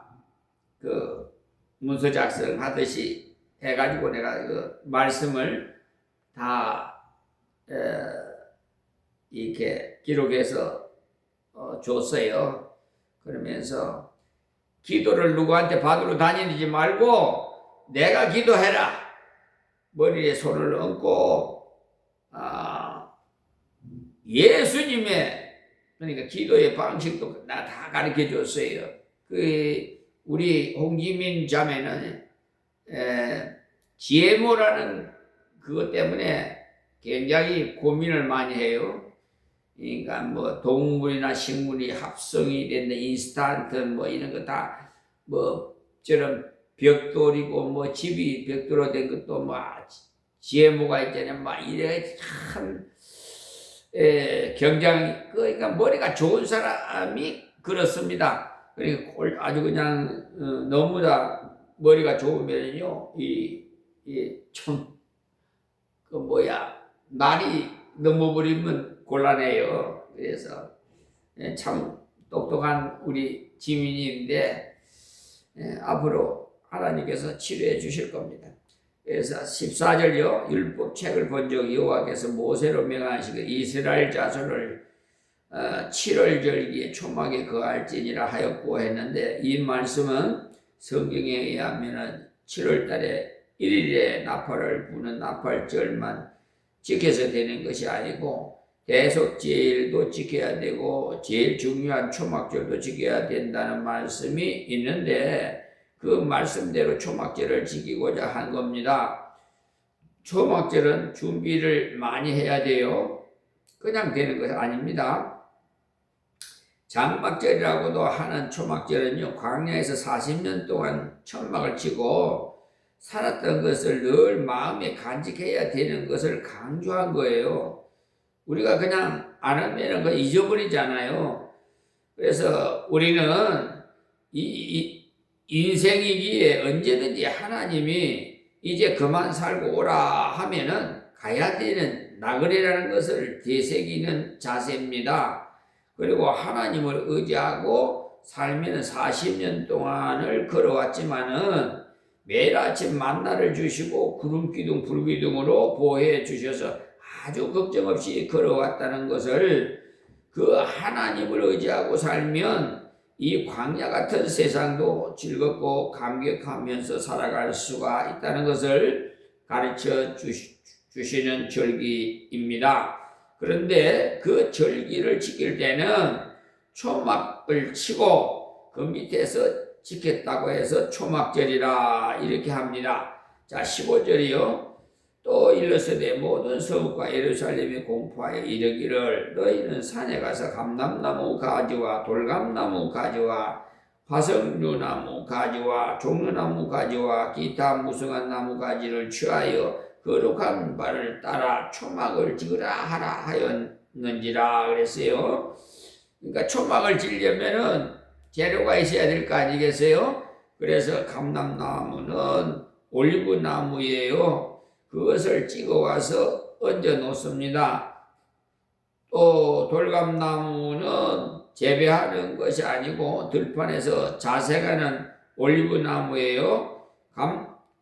그 문서 작성하듯이 해가지고 내가 그 말씀을 다 이렇게 기록해서 줬어요. 그러면서 기도를 누구한테 받으러 다니지 말고 내가 기도해라. 머리에 손을 얹고 예수님의 그러니까 기도의 방식도 나 다 가르쳐 줬어요. 우리 홍지민 자매는 GMO라는 그것 때문에 굉장히 고민을 많이 해요. 그러니까 뭐 동물이나 식물이 합성이 된다, 인스턴트 뭐 이런 거 다 뭐처럼 벽돌이고 뭐 집이 벽돌로 된 것도 뭐 GMO가 있잖아요. 막 이래 참 굉장히 그러니까 머리가 좋은 사람이 그렇습니다. 그러니까 아주 그냥 너무나 머리가 좋으면요 날이 넘어버리면 곤란해요. 그래서 참 똑똑한 우리 지민이인데 앞으로 하나님께서 치료해 주실 겁니다. 그래서 14절요 율법책을 본 적 여호와께서 모세로 명하시기를 이스라엘 자손을 7월 절기에 초막에 거할지니라 하였고 했는데 이 말씀은 성경에 의하면 7월 달에 1일에 나팔을 부는 나팔절만 지켜서 되는 것이 아니고 대속제일도 지켜야 되고 제일 중요한 초막절도 지켜야 된다는 말씀이 있는데 그 말씀대로 초막절을 지키고자 한 겁니다. 초막절은 준비를 많이 해야 돼요. 그냥 되는 것이 아닙니다. 장막절이라고도 하는 초막절은요 광야에서 40년 동안 천막을 치고 살았던 것을 늘 마음에 간직해야 되는 것을 강조한 거예요. 우리가 그냥 안 하면 그거 잊어버리잖아요. 그래서 우리는 이 인생이기에 언제든지 하나님이 이제 그만 살고 오라 하면은 가야 되는 나그네라는 것을 되새기는 자세입니다. 그리고 하나님을 의지하고 살면 40년 동안을 걸어왔지만은 매일 아침 만나를 주시고 구름기둥 불기둥으로 보호해 주셔서 아주 걱정 없이 걸어왔다는 것을 그 하나님을 의지하고 살면 이 광야 같은 세상도 즐겁고 감격하면서 살아갈 수가 있다는 것을 가르쳐 주시는 절기입니다. 그런데 그 절기를 지킬 때는 초막을 치고 그 밑에서 지켰다고 해서 초막절이라 이렇게 합니다. 자 15절이요. 또 일러서되 모든 서북과 예루살렘에 공포하여 이르기를 너희는 산에 가서 감람나무 가지와 돌감나무 가지와 화석류나무 가지와 종려나무 가지와 기타 무성한 나무 가지를 취하여 거룩한 바를 따라 초막을 지으라 하라 하였는지라 그랬어요. 그러니까 초막을 지으려면은 재료가 있어야 될 거 아니겠어요? 그래서 감람나무는 올리브나무예요. 그것을 찍어와서 얹어 놓습니다. 또 돌감나무는 재배하는 것이 아니고 들판에서 자생하는 올리브나무예요.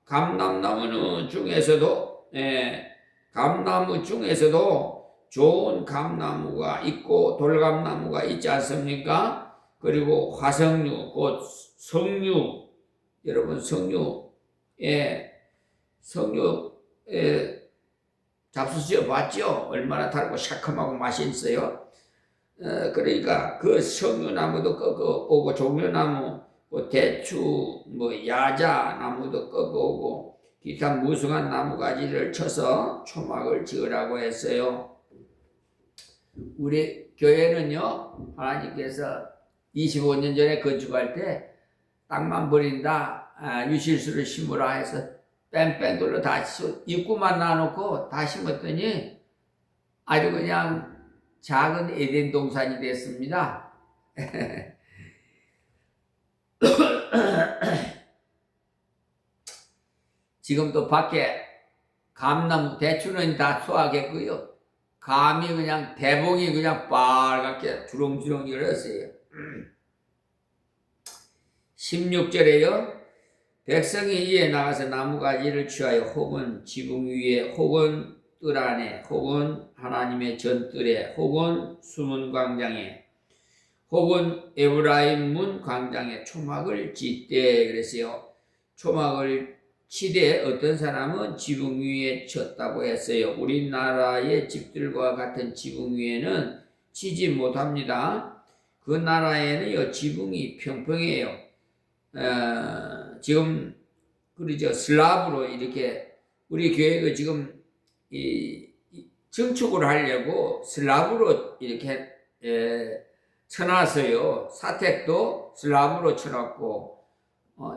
감람나무는 중에서도 감나무 중에서도 좋은 감나무가 있고 돌감나무가 있지 않습니까? 그리고 화석류, 곧 석류, 여러분 석류, 석류 잡수시어 봤죠? 얼마나 달고 새콤하고 맛이 있어요. 그러니까 그 석류나무도 꺾어오고 종려나무, 뭐 대추, 뭐 야자나무도 꺾어오고 기타 무성한 나무가지를 쳐서 초막을 지으라고 했어요. 우리 교회는요, 하나님께서 25년 전에 건축할 때 땅만 버린다, 유실수를 심으라 해서 뺑뺑 돌려 다 입구만 놔놓고 다 심었더니 아주 그냥 작은 에덴 동산이 됐습니다. 지금도 밖에 감나무, 대추는 다 수확했고요. 감이 그냥 대봉이 그냥 빨갛게 주렁주렁 익었어요. 16절에요. 백성이 이에 나가서 나무가지를 취하여 혹은 지붕 위에 혹은 뜰 안에 혹은 하나님의 전뜰에 혹은 수문 광장에 혹은 에브라임 문 광장에 초막을 짓되 그랬어요. 초막을 치되 어떤 사람은 지붕 위에 쳤다고 했어요. 우리나라의 집들과 같은 지붕 위에는 치지 못합니다. 그 나라에는요 지붕이 평평해요. 지금 그러죠. 슬랍으로 이렇게 우리 교회가 지금 증축을 하려고 슬랍으로 이렇게 쳐놨어요. 사택도 슬랍으로 쳐놨고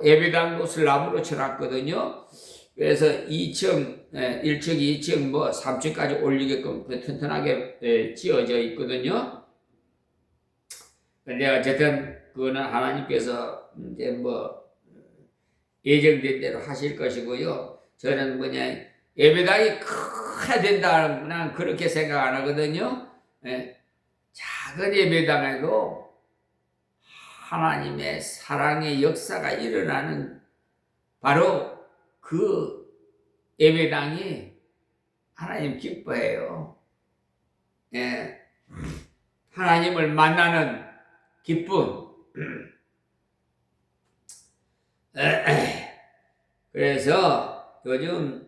예배당도 슬랍으로 쳐놨거든요. 그래서 2층, 1층, 2층, 뭐 3층까지 올리게끔 튼튼하게 지어져 있거든요. 근데 어쨌든 그거는 하나님께서 이제 뭐 예정된 대로 하실 것이고요. 저는 그냥 예배당이 커야 된다, 그냥 그렇게 생각 안 하거든요. 작은 예배당에도 하나님의 사랑의 역사가 일어나는 바로 그 예배당이 하나님 기뻐해요. 하나님을 만나는 기쁨. 그래서 요즘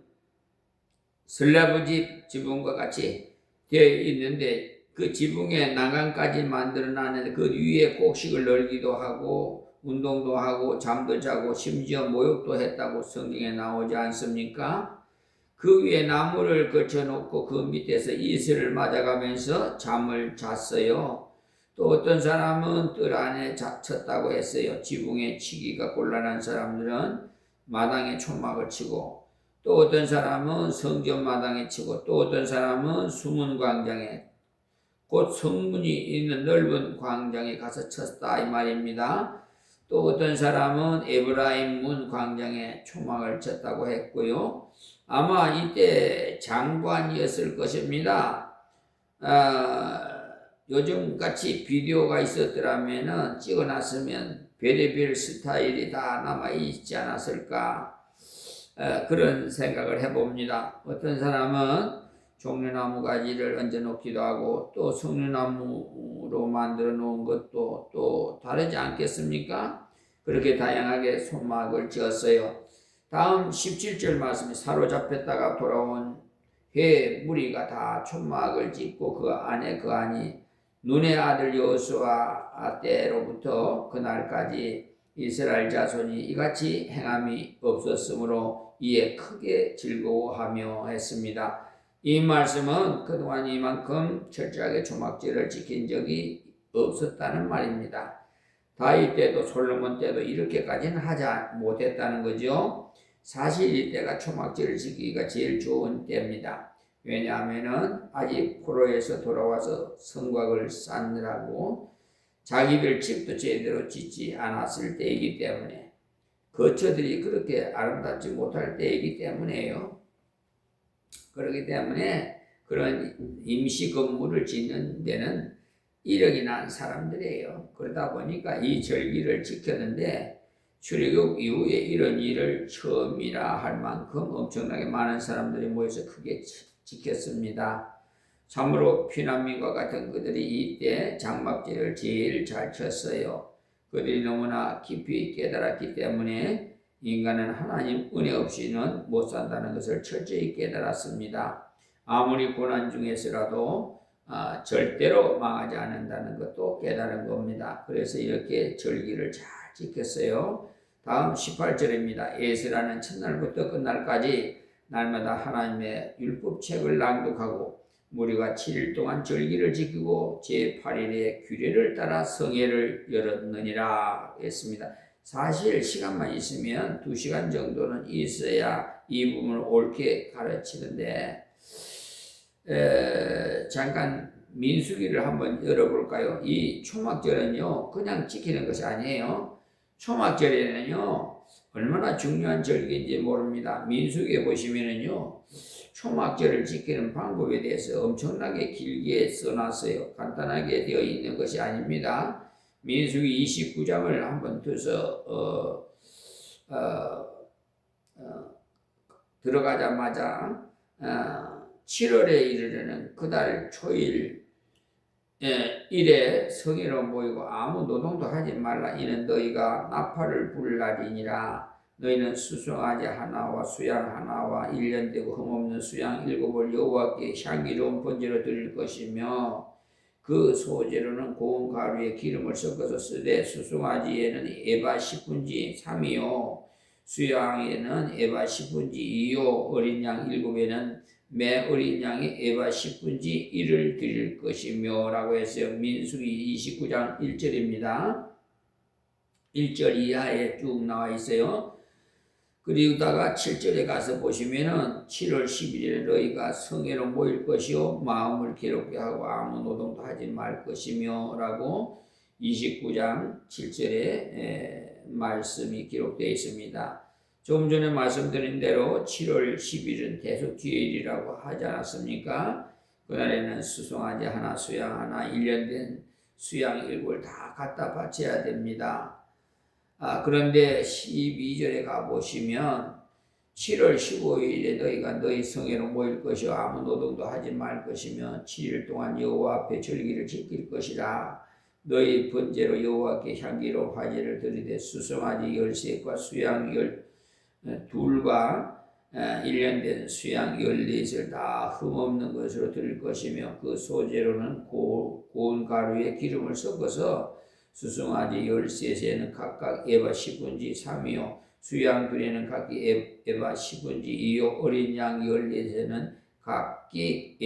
슬라브집 지붕과 같이 되어 있는데 그 지붕에 난간까지 만들어놨는데 그 위에 곡식을 널기도 하고 운동도 하고 잠도 자고 심지어 모욕도 했다고 성경에 나오지 않습니까? 그 위에 나무를 걸쳐놓고 그 밑에서 이슬을 맞아가면서 잠을 잤어요. 또 어떤 사람은 뜰 안에 쳤다고 했어요. 지붕에 치기가 곤란한 사람들은 마당에 초막을 치고 또 어떤 사람은 성전 마당에 치고 또 어떤 사람은 수문 광장에 곧 성문이 있는 넓은 광장에 가서 쳤다 이 말입니다. 또 어떤 사람은 에브라임 문 광장에 초막을 쳤다고 했고요. 아마 이때 장관이었을 것입니다. 요즘 같이 비디오가 있었더라면은 찍어놨으면 별의별 스타일이 다 남아있지 않았을까 그런 생각을 해봅니다. 어떤 사람은 종려나무 가지를 얹어놓기도 하고 또 석류나무로 만들어 놓은 것도 또 다르지 않겠습니까? 그렇게 다양하게 손막을 지었어요. 다음 17절 말씀에 사로잡혔다가 돌아온 회 무리가 다 촌막을 짓고 그 안이 눈의 아들 여호수아 때로부터 그날까지 이스라엘 자손이 이같이 행함이 없었으므로 이에 크게 즐거워하며 했습니다. 이 말씀은 그동안 이만큼 철저하게 초막절을 지킨 적이 없었다는 말입니다. 다윗 때도 솔로몬 때도 이렇게까지는 하지 못했다는 거죠. 사실 이때가 초막절을 지키기가 제일 좋은 때입니다. 왜냐하면 아직 포로에서 돌아와서 성곽을 쌓느라고 자기들 집도 제대로 짓지 않았을 때이기 때문에 거처들이 그렇게 아름답지 못할 때이기 때문에요. 그렇기 때문에 그런 임시 건물을 짓는 데는 이력이 난 사람들이에요. 그러다 보니까 이 절기를 지켰는데 출애굽 이후에 이런 일을 처음이라 할 만큼 엄청나게 많은 사람들이 모여서 크게 지켰습니다. 참으로 피난민과 같은 그들이 이때 장막제를 제일 잘 쳤어요. 그들이 너무나 깊이 깨달았기 때문에 인간은 하나님 은혜 없이는 못 산다는 것을 철저히 깨달았습니다. 아무리 고난 중에서라도 절대로 망하지 않는다는 것도 깨달은 겁니다. 그래서 이렇게 절기를 잘 지켰어요. 다음 18절입니다. 에스라는 첫날부터 끝날까지 날마다 하나님의 율법책을 낭독하고 무리가 7일 동안 절기를 지키고 제8일에 규례를 따라 성회를 열었느니라 했습니다. 사실 시간만 있으면 2시간 정도는 있어야 이 부분을 옳게 가르치는데 잠깐 민수기를 한번 열어볼까요? 이 초막절은요 그냥 지키는 것이 아니에요. 초막절에는요 얼마나 중요한 절기인지 모릅니다. 민수기에 보시면은요 초막절을 지키는 방법에 대해서 엄청나게 길게 써놨어요. 간단하게 되어 있는 것이 아닙니다. 민수기 29장을 한번 둬서 들어가자마자 7월에 이르르는 그달 초일 일에 성회로 모이고 아무 노동도 하지 말라. 이는 너희가 나팔을 불 날이니라. 너희는 수송아지 하나와 수양 하나와 1년 되고 흠없는 수양 7을 여호와께 향기로운 번제로 드릴 것이며 그 소재로는 고운 가루에 기름을 섞어서 쓰되 수송아지에는 에바 10분지 3이요 수양에는 에바 10분지 2요 어린 양 7에는 매 어린 양의 에바 10분지 1을 드릴 것이며 라고 했어요. 민수기 29장 1절입니다. 1절 이하에 쭉 나와 있어요. 그리고다가 7절에 가서 보시면은 7월 11일에 너희가 성회로 모일 것이요 마음을 괴롭게 하고 아무 노동도 하지 말 것이며 라고 29장 7절에 말씀이 기록되어 있습니다. 조금 전에 말씀드린 대로 7월 10일은 대속주일이라고 하지 않았습니까? 그날에는 수송아지 하나, 수양 하나, 1년 된 수양 7을 다 갖다 바쳐야 됩니다. 그런데 12절에 가보시면 7월 15일에 너희가 너희 성회로 모일 것이요 아무 노동도 하지 말 것이며 7일 동안 여호와 앞에 절기를 지킬 것이라. 너희 번제로 여호와께 향기로 화제를 드리되 수송아지 13과 수양 12과 1년 된 수양 14을 다 흠없는 것으로 드릴 것이며 그 소재로는 고운 가루에 기름을 섞어서 수송아지 13셋에는 각각 에바 10분지 3이요 수양 둘에는 각기 에바 10분지 2요 어린 양 14셋에는 각기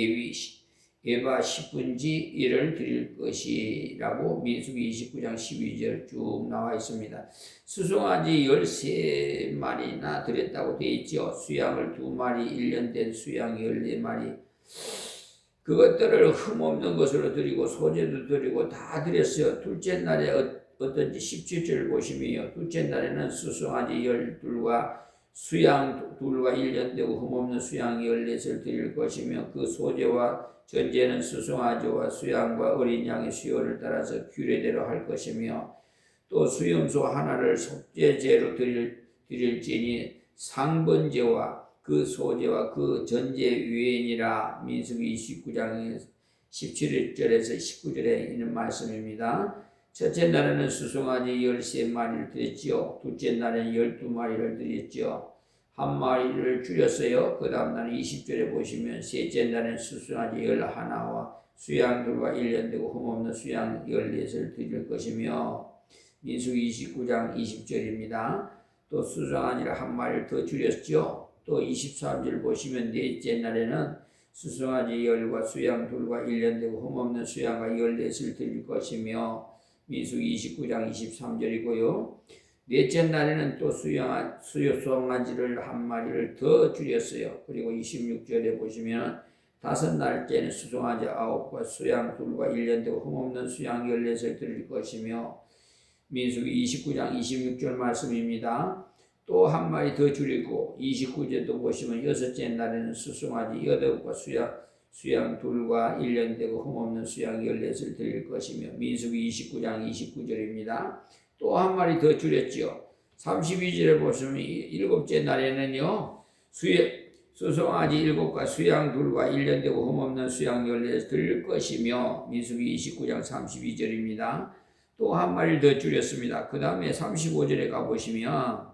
에바 10분지 1을 드릴 것이라고 민수기 29장 12절 쭉 나와 있습니다. 수송아지 13마리나 드렸다고 되어 있죠. 수양을 2마리, 1년 된 수양 14마리 그것들을 흠없는 것으로 드리고 소재도 드리고 다 드렸어요. 둘째 날에 어떤지 17절을 보시면요. 둘째 날에는 수송아지 12과 수양 2과 1년 되고 흠없는 수양 14을 드릴 것이며 그 소재와 전제는 수송아지와 수양과 어린 양의 수요를 따라서 규례대로 할 것이며 또 수염소 하나를 속죄제로 드릴지니 상번제와 그 소재와 그 전제 유엔이라. 민수기 29장 17절에서 19절에 있는 말씀입니다. 첫째 날에는 수송아지 13마리를 드렸지요. 둘째 날에는 12마리를 드렸지요. 한 마리를 줄였어요. 그 다음 날은 20절에 보시면 셋째 날에는 수송아지 11와 수양 2과 1년 되고 흠없는 수양 14을 드릴 것이며 민수기 29장 20절입니다. 또 수송아지를 한 마리를 더 줄였죠. 또 23절 보시면 넷째 날에는 수송아지 10과 수양 2과 1년 되고 흠없는 수양과 14을 드릴 것이며 민수기 29장 23절이고요. 넷째 날에는 또 수송아지를 한 마리를 더 줄였어요. 그리고 26절에 보시면 다섯 날째는 수송아지 9과 수양 2과 1년 되고 흠없는 수양 14을 드릴 것이며 민수기 29장 26절 말씀입니다. 또 한 마리 더 줄이고 29절도 보시면 여섯째 날에는 수송아지 8과 수양 둘과 1년 되고 흠없는 수양 14을 드릴 것이며 민수기 29장 29절입니다. 또 한 마리 더 줄였지요. 32절에 보시면 일곱째 날에는요 수송아지 7과 수양 둘과 1년 되고 흠없는 수양 14을 드릴 것이며 민수기 29장 32절입니다. 또 한 마리 더 줄였습니다. 그 다음에 35절에 가보시면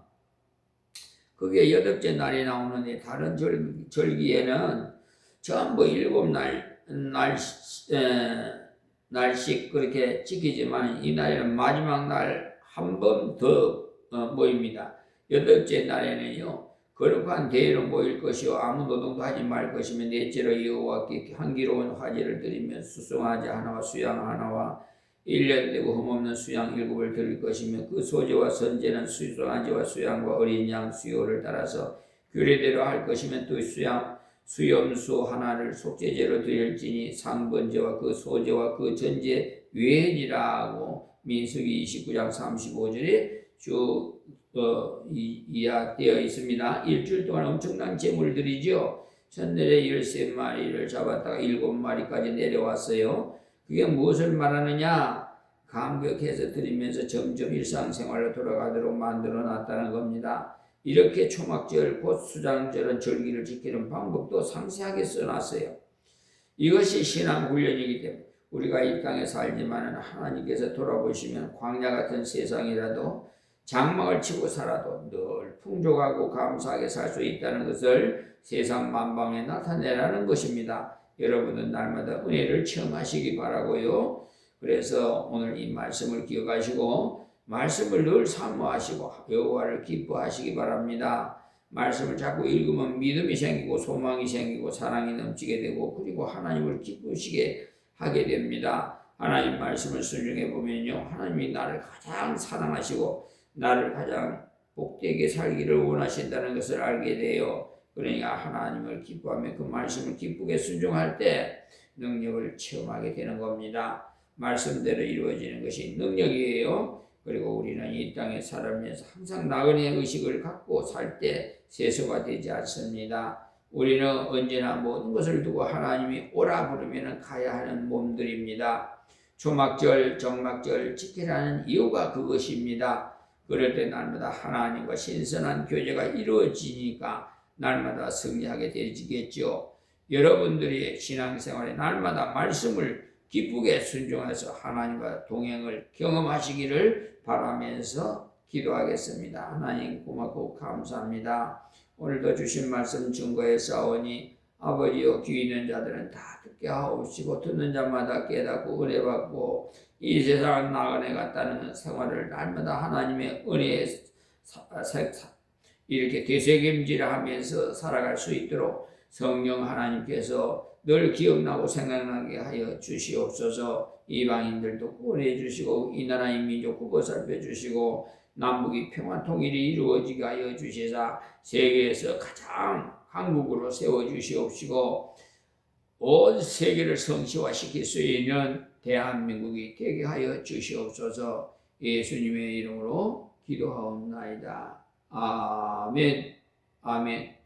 그게 8째 날이 나오는데 다른 절기에는 전부 7날씩 그렇게 지키지만 이 날에는 마지막 날 한 번 더 모입니다. 8째 날에는요 거룩한 대회로 모일 것이요 아무 노동도 하지 말 것이며 넷째로 여호와께 향기로운 화제를 드리며 수송아지 하나와 수양 하나와 1년 되고 흠없는 수양 7을 드릴 것이며 그 소제와 선제는 수송아지와 수양과 어린 양 수요를 따라서 규례대로 할 것이며 또 수염수 하나를 속죄제로 드릴지니 상번제와 그 소제와 그 전제 외니라고 민수기 29장 35절에 이야되어 있습니다. 일주일 동안 엄청난 제물을 드리죠. 첫날에 13마리를 잡았다가 7마리까지 내려왔어요. 그게 무엇을 말하느냐? 감격해서 드리면서 점점 일상생활로 돌아가도록 만들어 놨다는 겁니다. 이렇게 초막절 곧 수장절은 절기를 지키는 방법도 상세하게 써놨어요. 이것이 신앙 훈련이기 때문에 우리가 이 땅에 살지만 하나님께서 돌아보시면 광야 같은 세상이라도 장막을 치고 살아도 늘 풍족하고 감사하게 살 수 있다는 것을 세상 만방에 나타내라는 것입니다. 여러분은 날마다 은혜를 체험하시기 바라고요. 그래서 오늘 이 말씀을 기억하시고 말씀을 늘 사모하시고 여호와를 기뻐하시기 바랍니다. 말씀을 자꾸 읽으면 믿음이 생기고 소망이 생기고 사랑이 넘치게 되고 그리고 하나님을 기쁘시게 하게 됩니다. 하나님 말씀을 순종해 보면요 하나님이 나를 가장 사랑하시고 나를 가장 복되게 살기를 원하신다는 것을 알게 돼요. 그러니까 하나님을 기뻐하며 그 말씀을 기쁘게 순종할 때 능력을 체험하게 되는 겁니다. 말씀대로 이루어지는 것이 능력이에요. 그리고 우리는 이 땅에 살아가면서 항상 나그네의 의식을 갖고 살 때 세수가 되지 않습니다. 우리는 언제나 모든 것을 두고 하나님이 오라 부르면 가야 하는 몸들입니다. 초막절, 정막절 지키라는 이유가 그것입니다. 그럴 때 날마다 하나님과 신선한 교제가 이루어지니까 날마다 승리하게 되지겠죠. 여러분들이 신앙생활에 날마다 말씀을 기쁘게 순종해서 하나님과 동행을 경험하시기를 바라면서 기도하겠습니다. 하나님 고맙고 감사합니다. 오늘도 주신 말씀 증거에 싸우니 아버지여 귀 있는 자들은 다 듣게 하옵시고 듣는 자마다 깨닫고 은혜 받고 이 세상은 나그네 같다는 생활을 날마다 하나님의 은혜에 이렇게 되새김질하면서 살아갈 수 있도록 성령 하나님께서 늘 기억나고 생각나게 하여 주시옵소서. 이방인들도 구원해 주시고 이 나라의 민족 국어 살펴주시고 남북이 평화 통일이 이루어지게 하여 주시사 세계에서 가장 한국으로 세워주시옵시고 온 세계를 성시화시킬 수 있는 대한민국이 되게 하여 주시옵소서. 예수님의 이름으로 기도하옵나이다. 아멘. 아멘.